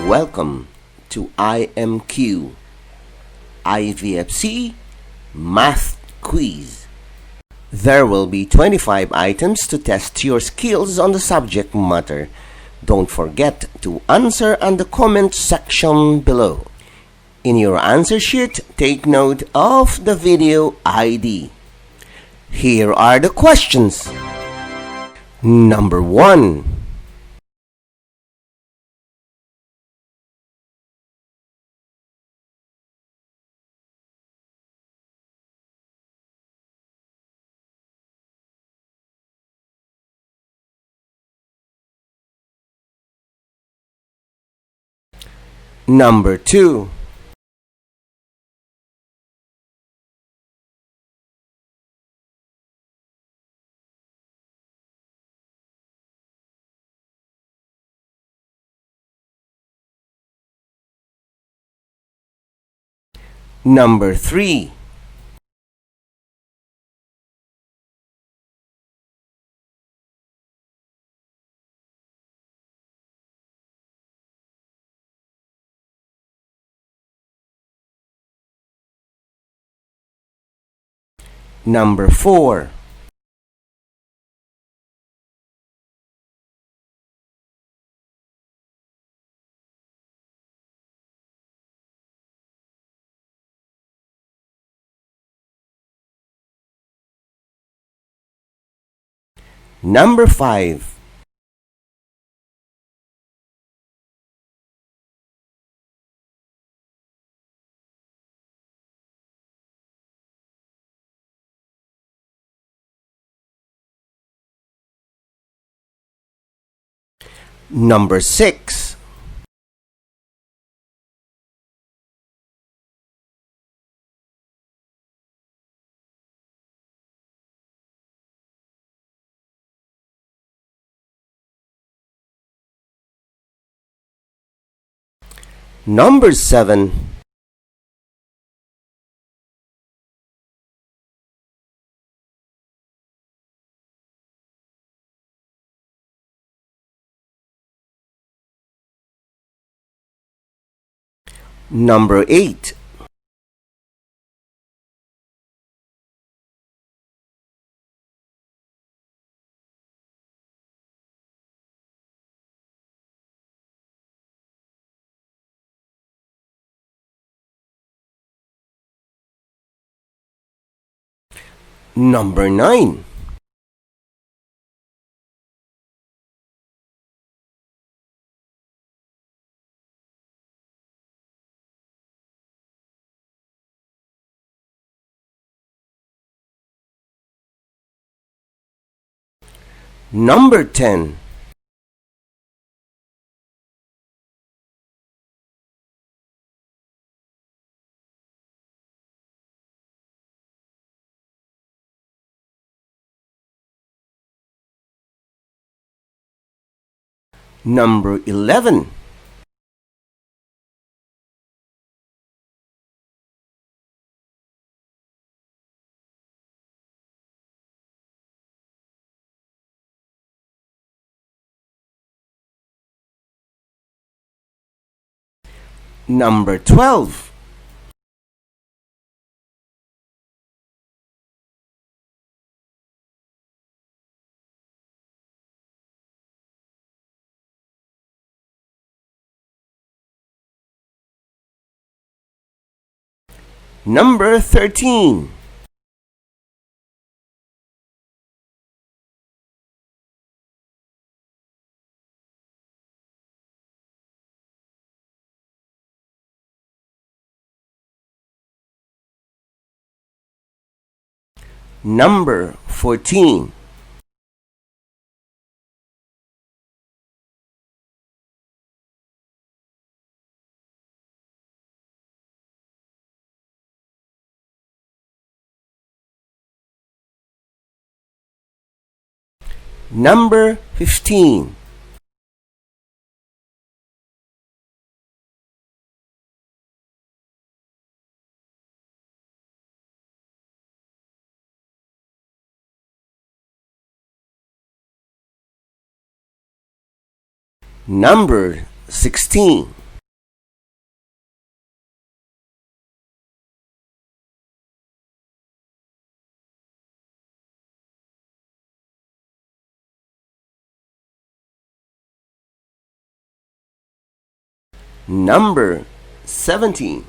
Welcome to IMQ IVFC Math Quiz. There will be 25 items to test your skills on the subject matter. Don't forget to answer on the comment section below. In your answer sheet, take note of the video ID. Here are the questions. Number 1. Number 2. Number 3. Number 4. Number 5. Number 6. Number 7. Number 8. Number 9. Number 10. Number 11. Number 12. Number 13. Number 14. Number 15. Number 16. Number 17.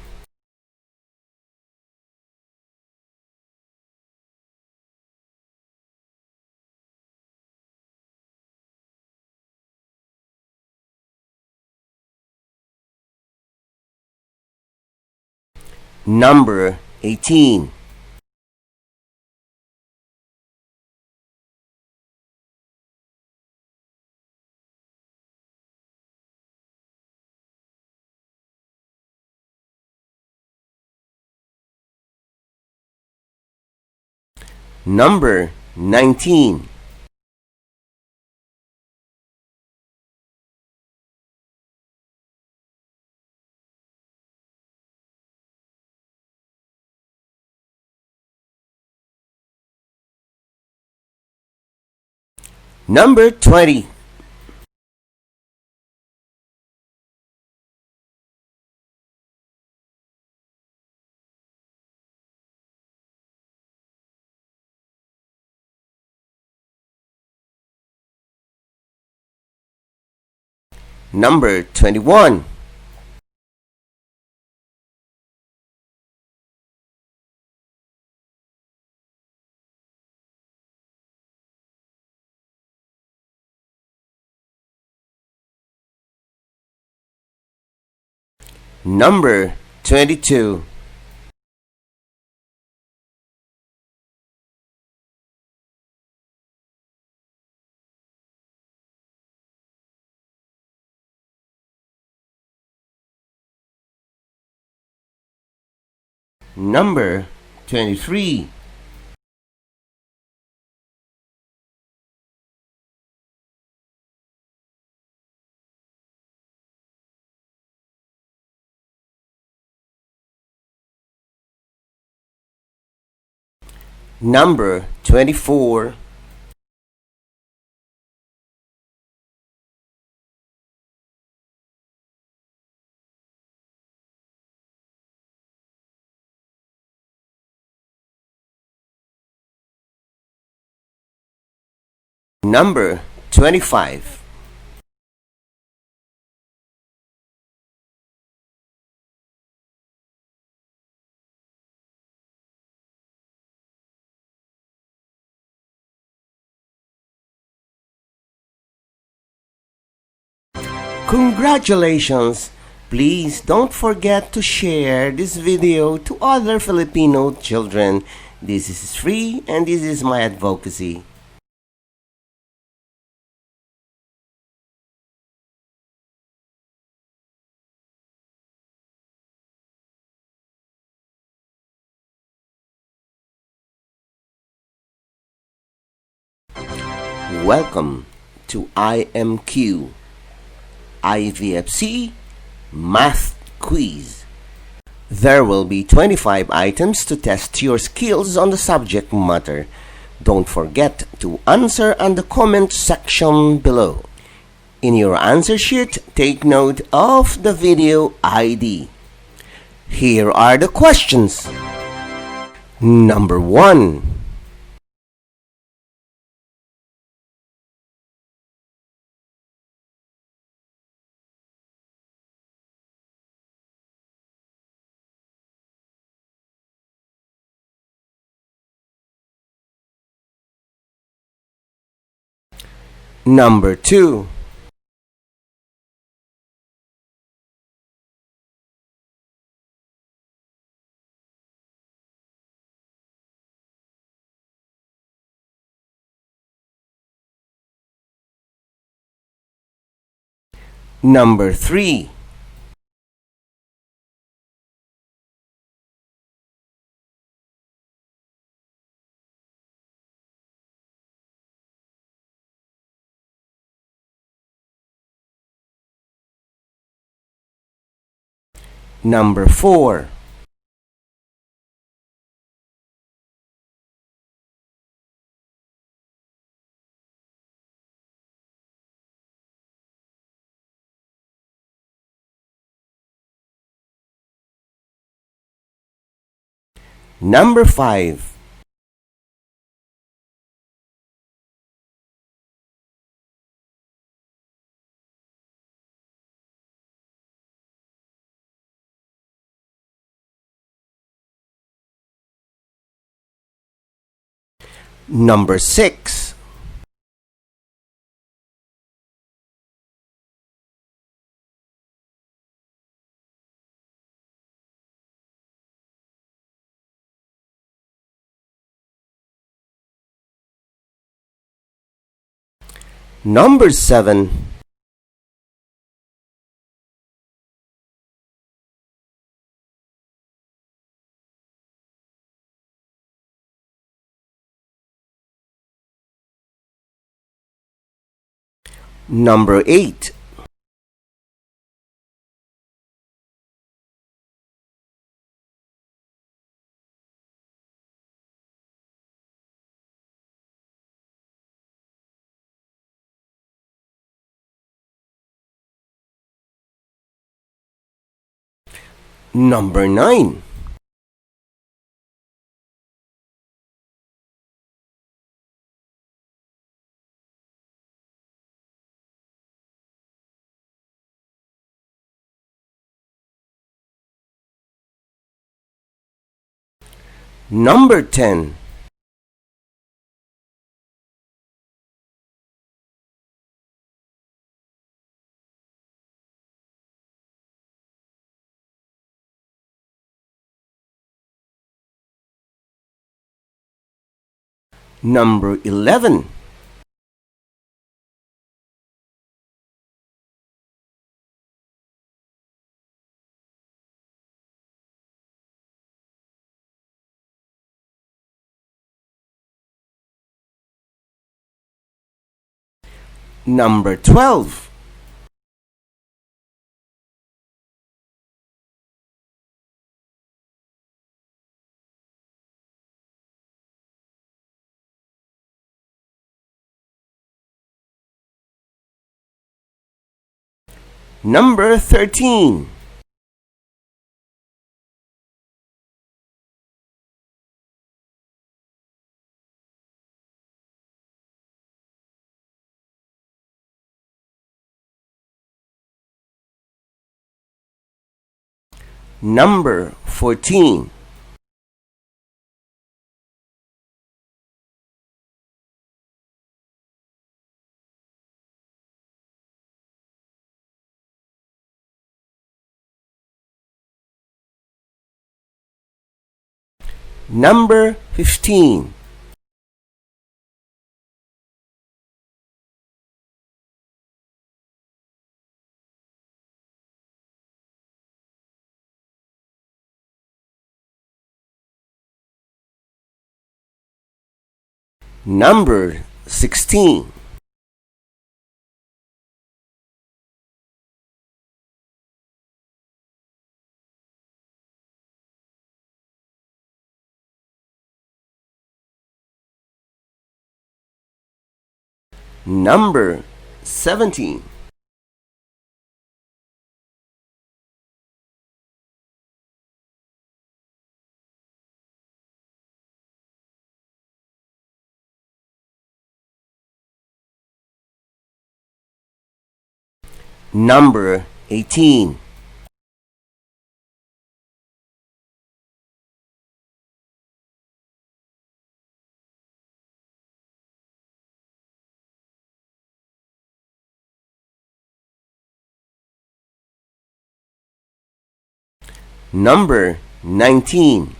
Number 18. Number 19. Number 20. Number 21. Number 22. Number 23. Number 24. Number 25. Congratulations! Please don't forget to share this video to other Filipino children. This is free and this is my advocacy. Welcome to IMQ IVFC Math Quiz. There will be 25 items to test your skills on the subject matter. Don't forget to answer on the comment section below. In your answer sheet, take note of the video ID. Here are the questions. Number 1. Number 2. Number 3. Number 4. Number 5. Number 6. Number 7. Number 8. Number 9. Number 10. Number 11. Number 12. Number 13. Number 14. Number 15. Number 16. Number 17. Number 18. Number 19.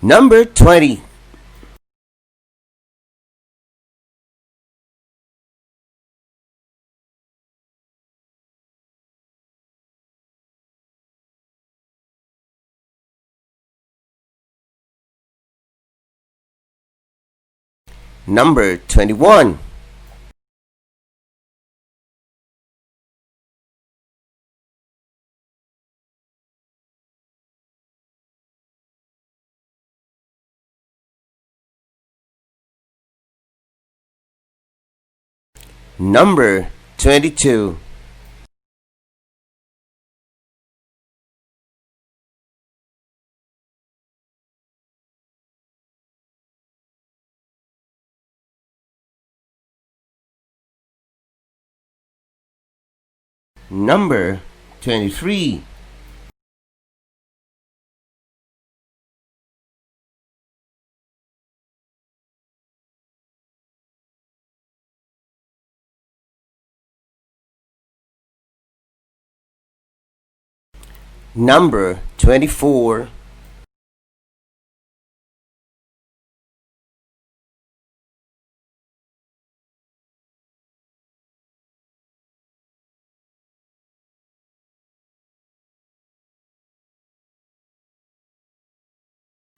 Number 20. Number 21. Number 22. Number 23. Number 24.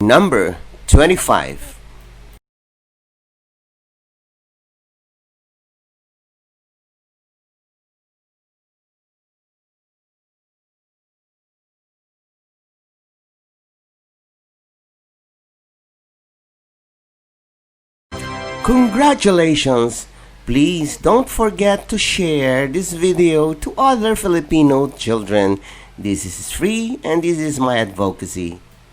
Number 25. Congratulations! Please don't forget to share this video to other Filipino children. This is free and this is my advocacy.